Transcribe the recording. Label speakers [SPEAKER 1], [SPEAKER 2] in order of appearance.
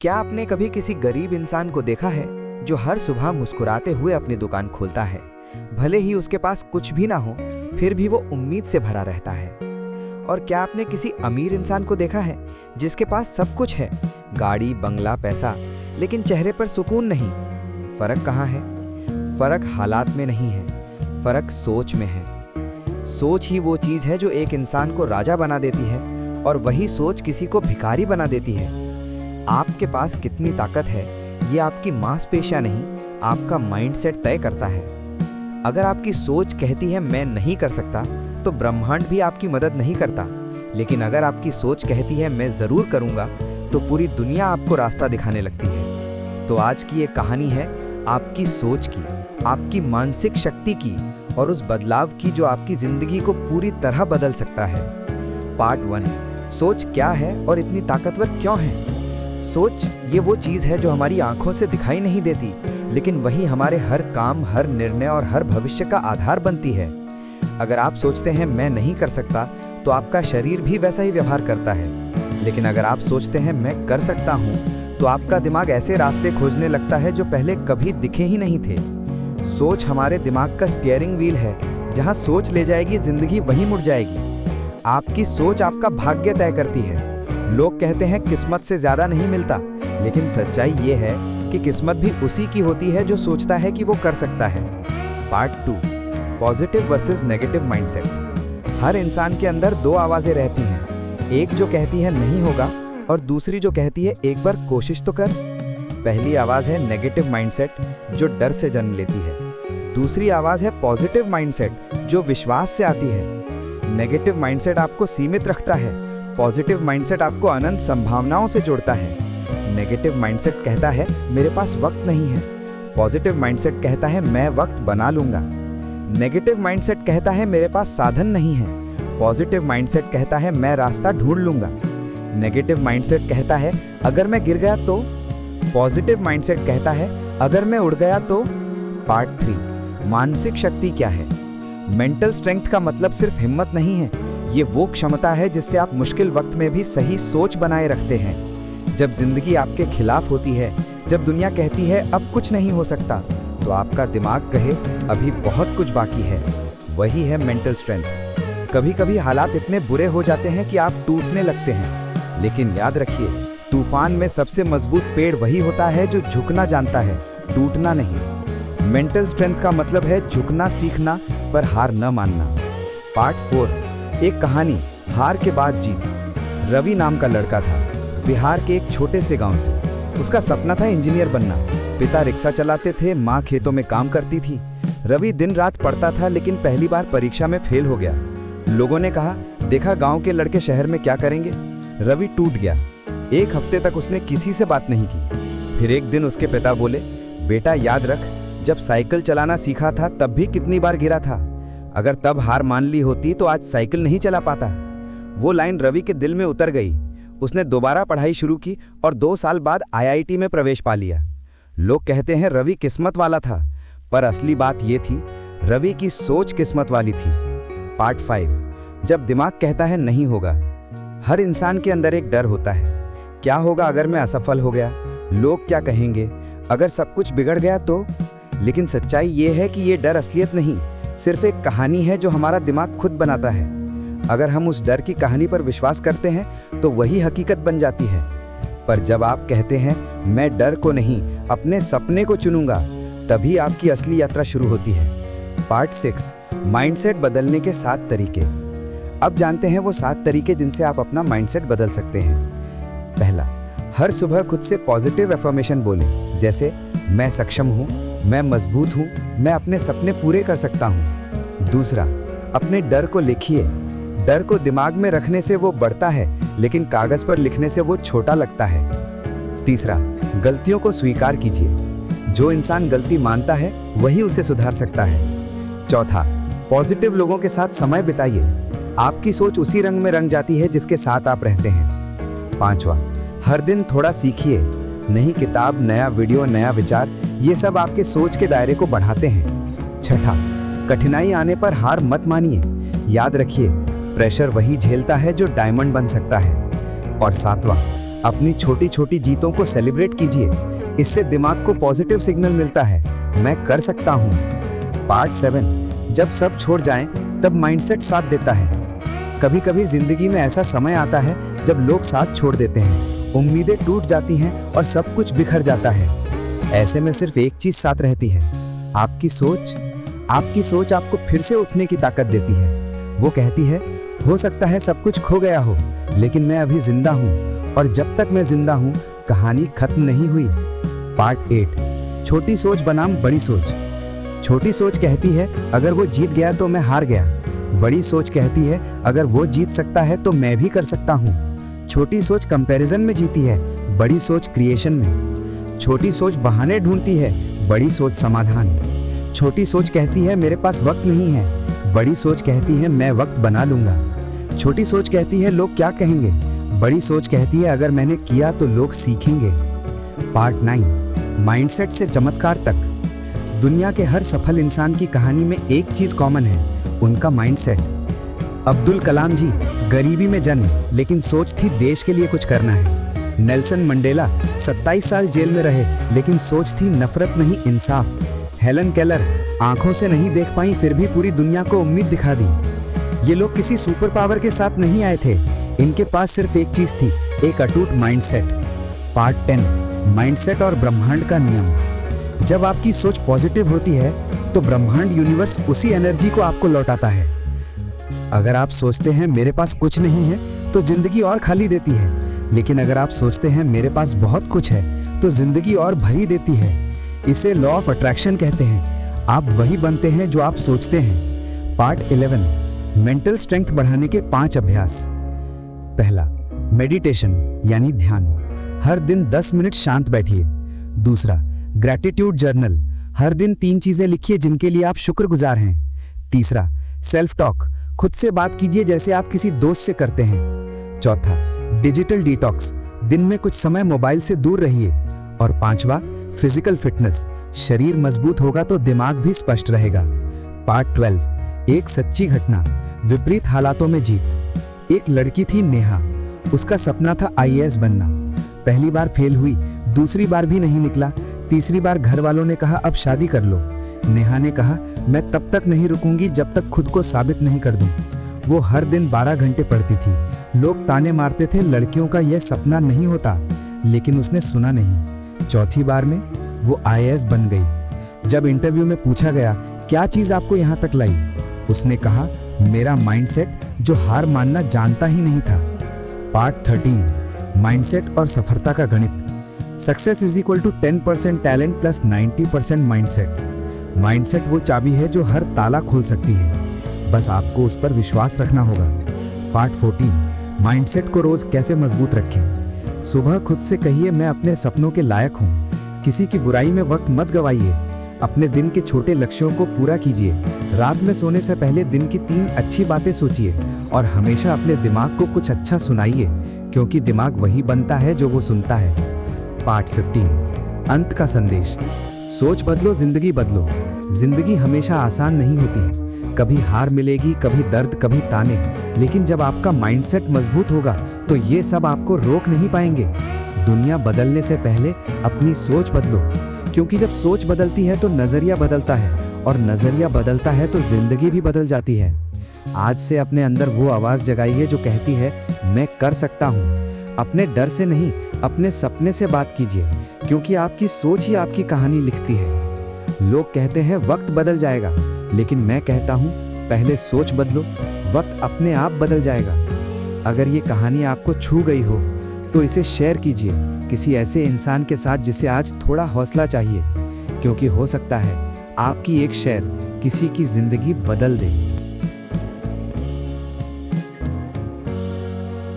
[SPEAKER 1] क्या आपने कभी किसी गरीब इंसान को देखा है जो हर सुबह मुस्कुराते हुए अपनी दुकान खोलता है? भले ही उसके पास कुछ भी ना हो, फिर भी वो उम्मीद से भरा रहता है। और क्या आपने किसी अमीर इंसान को देखा है जिसके पास सब कुछ है, गाड़ी, बंगला, पैसा, लेकिन चेहरे पर सुकून नहीं? फर्क कहाँ है? फर्क हालात में नहीं है, फर्क सोच में है। सोच ही वो चीज़ है जो एक इंसान को राजा बना देती है और वही सोच किसी को भिखारी बना देती है। आपके पास कितनी ताकत है, ये आपकी मांसपेशियां नहीं, आपका माइंडसेट तय करता है। अगर आपकी सोच कहती है मैं नहीं कर सकता, तो ब्रह्मांड भी आपकी मदद नहीं करता। लेकिन अगर आपकी सोच कहती है मैं ज़रूर करूँगा, तो पूरी दुनिया आपको रास्ता दिखाने लगती है। तो आज की ये कहानी है आपकी सोच की, आपकी मानसिक शक्ति की और उस बदलाव की जो आपकी ज़िंदगी को पूरी तरह बदल सकता है। पार्ट 1, सोच क्या है और इतनी ताकतवर क्यों है? सोच ये वो चीज़ है जो हमारी आंखों से दिखाई नहीं देती, लेकिन वही हमारे हर काम, हर निर्णय और हर भविष्य का आधार बनती है। अगर आप सोचते हैं मैं नहीं कर सकता, तो आपका शरीर भी वैसा ही व्यवहार करता है। लेकिन अगर आप सोचते हैं मैं कर सकता हूँ, तो आपका दिमाग ऐसे रास्ते खोजने लगता है जो पहले कभी दिखे ही नहीं थे। सोच हमारे दिमाग का स्टीयरिंग व्हील है, जहाँ सोच ले जाएगी जिंदगी वहीं मुड़ जाएगी। आपकी सोच आपका भाग्य तय करती है। लोग कहते हैं किस्मत से ज़्यादा नहीं मिलता, लेकिन सच्चाई ये है कि किस्मत भी उसी की होती है जो सोचता है कि वो कर सकता है। Part 2, positive versus negative mindset. हर इंसान के अंदर दो आवाज़ें रहती हैं, एक जो कहती है नहीं होगा और दूसरी जो कहती है एक बार कोशिश तो कर। पहली आवाज़ है नेगेटिव माइंडसेट, जो डर से जन्म लेती है। दूसरी आवाज़ है पॉजिटिव माइंडसेट, जो विश्वास से आती है। नेगेटिव माइंडसेट आपको सीमित रखता है, पॉजिटिव माइंडसेट आपको अनंत संभावनाओं से जोड़ता है। नेगेटिव माइंडसेट कहता है मेरे पास वक्त नहीं है, पॉजिटिव माइंडसेट कहता है मैं वक्त बना लूंगा। नेगेटिव माइंडसेट कहता है मेरे पास साधन नहीं है, पॉजिटिव माइंडसेट कहता है मैं रास्ता ढूंढ लूंगा। नेगेटिव माइंडसेट कहता है अगर मैं गिर गया तो, पॉजिटिव माइंडसेट कहता है अगर मैं उड़ गया तो। पार्ट 3, मानसिक शक्ति क्या है? मेंटल स्ट्रेंथ का मतलब सिर्फ हिम्मत नहीं है, ये वो क्षमता है जिससे आप मुश्किल वक्त में भी सही सोच बनाए रखते हैं। जब जिंदगी आपके खिलाफ होती है, जब दुनिया कहती है अब कुछ नहीं हो सकता, तो आपका दिमाग कहे अभी बहुत कुछ बाकी है। वही है मेंटल स्ट्रेंथ। कभी कभी हालात इतने बुरे हो जाते हैं कि आप टूटने लगते हैं, लेकिन याद रखिए तूफान में सबसे मजबूत पेड़ वही होता है जो झुकना जानता है, टूटना नहीं। मेंटल स्ट्रेंथ का मतलब है झुकना सीखना पर हार न मानना। पार्ट 4, एक कहानी, हार के बाद जीत। रवि नाम का लड़का था, बिहार के एक छोटे से गांव से। उसका सपना था इंजीनियर बनना। पिता रिक्शा चलाते थे, माँ खेतों में काम करती थी। रवि दिन रात पढ़ता था, लेकिन पहली बार परीक्षा में फेल हो गया। लोगों ने कहा देखा गांव के लड़के शहर में क्या करेंगे। रवि टूट गया। एक हफ्ते तक उसने किसी से बात नहीं की। फिर एक दिन उसके पिता बोले बेटा याद रख, जब साइकिल चलाना सीखा था तब भी कितनी बार गिरा था। अगर तब हार मान ली होती तो आज साइकिल नहीं चला पाता। वो लाइन रवि के दिल में उतर गई। उसने दोबारा पढ़ाई शुरू की और 2 साल बाद IIT में प्रवेश पा लिया। लोग कहते हैं रवि किस्मत वाला था, पर असली बात ये थी रवि की सोच किस्मत वाली थी। पार्ट 5, जब दिमाग कहता है नहीं होगा। हर इंसान के अंदर एक डर होता है, क्या होगा अगर मैं असफल हो गया, लोग क्या कहेंगे, अगर सब कुछ बिगड़ गया तो। लेकिन सच्चाई ये है कि ये डर असलियत नहीं, सिर्फ एक कहानी है जो हमारा दिमाग खुद बनाता है। अगर हम उस डर की कहानी पर विश्वास करते हैं तो वही हकीकत बन जाती है। पर जब आप कहते हैं मैं डर को नहीं अपने सपने को चुनूंगा, तभी आपकी असली यात्रा शुरू होती है। पार्ट 6, माइंडसेट बदलने के 7 तरीके। अब जानते हैं वो 7 तरीके जिनसे आप अपना माइंडसेट बदल सकते हैं। पहला, हर सुबह खुद से पॉजिटिव अफर्मेशन बोलें, जैसे मैं सक्षम हूँ, मैं मजबूत हूँ, मैं अपने सपने पूरे कर सकता हूँ। दूसरा, अपने डर को लिखिए। डर को दिमाग में रखने से वो बढ़ता है, लेकिन कागज पर लिखने से वो छोटा लगता है। तीसरा, गलतियों को स्वीकार कीजिए। जो इंसान गलती मानता है वही उसे सुधार सकता है। चौथा, पॉजिटिव लोगों के साथ समय बिताइए। आपकी सोच उसी रंग में रंग जाती है जिसके साथ आप रहते हैं। पांचवा, हर दिन थोड़ा सीखिए। नई किताब, नया वीडियो, नया विचार, ये सब आपके सोच के दायरे को बढ़ाते हैं। छठा, कठिनाई आने पर हार मत मानिए। याद रखिए प्रेशर वही झेलता है जो डायमंड बन सकता है। और सातवां,
[SPEAKER 2] अपनी छोटी छोटी जीतों को सेलिब्रेट कीजिए, इससे दिमाग को पॉजिटिव सिग्नल मिलता है, मैं कर सकता हूँ। पार्ट 7, जब सब छोड़ जाएं, तब माइंडसेट साथ देता है। कभी कभी जिंदगी में ऐसा समय आता है जब लोग साथ छोड़ देते हैं, उम्मीदें टूट जाती हैं और सब कुछ बिखर जाता है। ऐसे में सिर्फ एक चीज साथ रहती है, आपकी सोच। आपकी सोच आपको फिर से उठने की ताकत देती है। वो कहती है, हो सकता है सब कुछ खो गया हो, लेकिन मैं अभी जिंदा हूँ, और जब तक मैं जिंदा हूँ कहानी खत्म नहीं हुई। पार्ट 8, छोटी सोच बनाम बड़ी सोच। छोटी सोच कहती है, अगर वो जीत गया तो मैं हार गया। बड़ी सोच कहती है, अगर वो जीत सकता है तो मैं भी कर सकता हूँ। छोटी सोच कंपैरिजन में जीती है, बड़ी सोच क्रिएशन में। छोटी सोच बहाने ढूंढती है, बड़ी सोच समाधान। छोटी सोच कहती है, मेरे पास वक्त नहीं है। बड़ी सोच कहती है, मैं वक्त बना लूंगा। छोटी सोच कहती है, लोग क्या कहेंगे। बड़ी सोच कहती है, अगर मैंने किया तो लोग सीखेंगे। पार्ट 9, माइंडसेट से चमत्कार तक। दुनिया के हर सफल इंसान की कहानी में एक चीज कॉमन है, उनका माइंडसेट। अब्दुल कलाम जी, गरीबी में जन्म, लेकिन सोच थी देश के लिए कुछ करना है। नेल्सन मंडेला 27 साल जेल में रहे, लेकिन सोच थी नफरत नहीं इंसाफ। हेलन केलर आंखों से नहीं देख पाई, फिर भी पूरी दुनिया को उम्मीद दिखा दी। ये लोग किसी सुपर पावर के साथ नहीं आए थे, इनके पास सिर्फ एक चीज थी, एक अटूट माइंडसेट। पार्ट 10, माइंडसेट और ब्रह्मांड का नियम। जब आपकी सोच पॉजिटिव होती है तो ब्रह्मांड यूनिवर्स उसी एनर्जी को आपको लौटाता है। अगर आप सोचते हैं मेरे पास कुछ नहीं है तो जिंदगी और खाली देती है, लेकिन अगर आप सोचते हैं मेरे पास बहुत कुछ है तो जिंदगी और भरी देती है। इसे लॉ ऑफ अट्रैक्शन कहते हैं। आप वही बनते हैं जो आप सोचते हैं। पार्ट 11, मेंटल स्ट्रेंथ बढ़ाने के 5 अभ्यास। पहला, मेडिटेशन यानी ध्यान। हर दिन 10 मिनट शांत बैठिए। दूसरा, ग्रैटिट्यूड जर्नल। हर दिन 3 चीजें लिखिए जिनके लिए आप शुक्रगुजार हैं। तीसरा, सेल्फ टॉक। खुद से बात कीजिए जैसे आप किसी दोस्त से करते हैं। चौथा, डिजिटल डिटॉक्स। दिन में कुछ समय मोबाइल से दूर रहिए। और पांचवा, फिजिकल फिटनेस। शरीर मजबूत होगा तो दिमाग भी स्पष्ट रहेगा। पार्ट 12, एक सच्ची घटना, विपरीत हालातों में जीत। एक लड़की थी नेहा, उसका सपना था IAS बनना। पहली बार फेल हुई, दूसरी बार भी नहीं निकला, तीसरी बार घर वालों ने कहा अब शादी कर लो। नेहा ने कहा, मैं तब तक नहीं रुकूंगी जब तक खुद को साबित नहीं कर दूं। वो हर दिन 12 घंटे पढ़ती थी। लोग ताने मारते थे, लड़कियों का यह सपना नहीं होता, लेकिन उसने सुना नहीं। चौथी बार में वो IAS बन गई। जब इंटरव्यू में पूछा गया, क्या चीज आपको यहाँ तक लाई, उसने कहा, मेरा माइंडसेट जो हार मानना जानता ही नहीं था। पार्ट 13, माइंडसेट और सफलता का गणित। Success is equal to 10% talent plus 90% mindset. Mindset वो चाबी है जो हर ताला खोल सकती है, बस आपको उस पर विश्वास रखना होगा। पार्ट 14, माइंडसेट को रोज कैसे मजबूत रखें। सुबह खुद से कहिए, मैं अपने सपनों के लायक हूँ। किसी की बुराई में वक्त मत गवाइए। अपने दिन के छोटे लक्ष्यों को पूरा कीजिए। रात में सोने से पहले दिन की 3 अच्छी बातें सोचिए और हमेशा अपने दिमाग को कुछ अच्छा सुनाइए, क्योंकि दिमाग वही बनता है जो वो सुनता है। पार्ट 15, अंत का संदेश। सोच बदलो, जिंदगी बदलो। जिंदगी हमेशा आसान नहीं होती, कभी हार मिलेगी, कभी दर्द, कभी ताने, लेकिन जब आपका माइंडसेट मजबूत होगा तो ये सब आपको रोक नहीं पाएंगे। दुनिया बदलने से पहले अपनी सोच बदलो, क्योंकि जब सोच बदलती है तो नजरिया बदलता है, और नजरिया बदलता है तो जिंदगी भी बदल जाती है। आज से अपने अंदर वो आवाज जगाइए जो कहती है, मैं कर सकता हूँ। अपने डर से नहीं, अपने सपने से बात कीजिए, क्योंकि आपकी सोच ही आपकी कहानी लिखती है। लोग कहते हैं वक्त बदल जाएगा, लेकिन मैं कहता हूँ पहले सोच बदलो, वक्त अपने आप बदल जाएगा। अगर ये कहानी आपको छू गई हो तो इसे शेयर कीजिए किसी ऐसे इंसान के साथ जिसे आज थोड़ा हौसला चाहिए, क्योंकि हो सकता है आपकी एक शेयर किसी की जिंदगी बदल दे।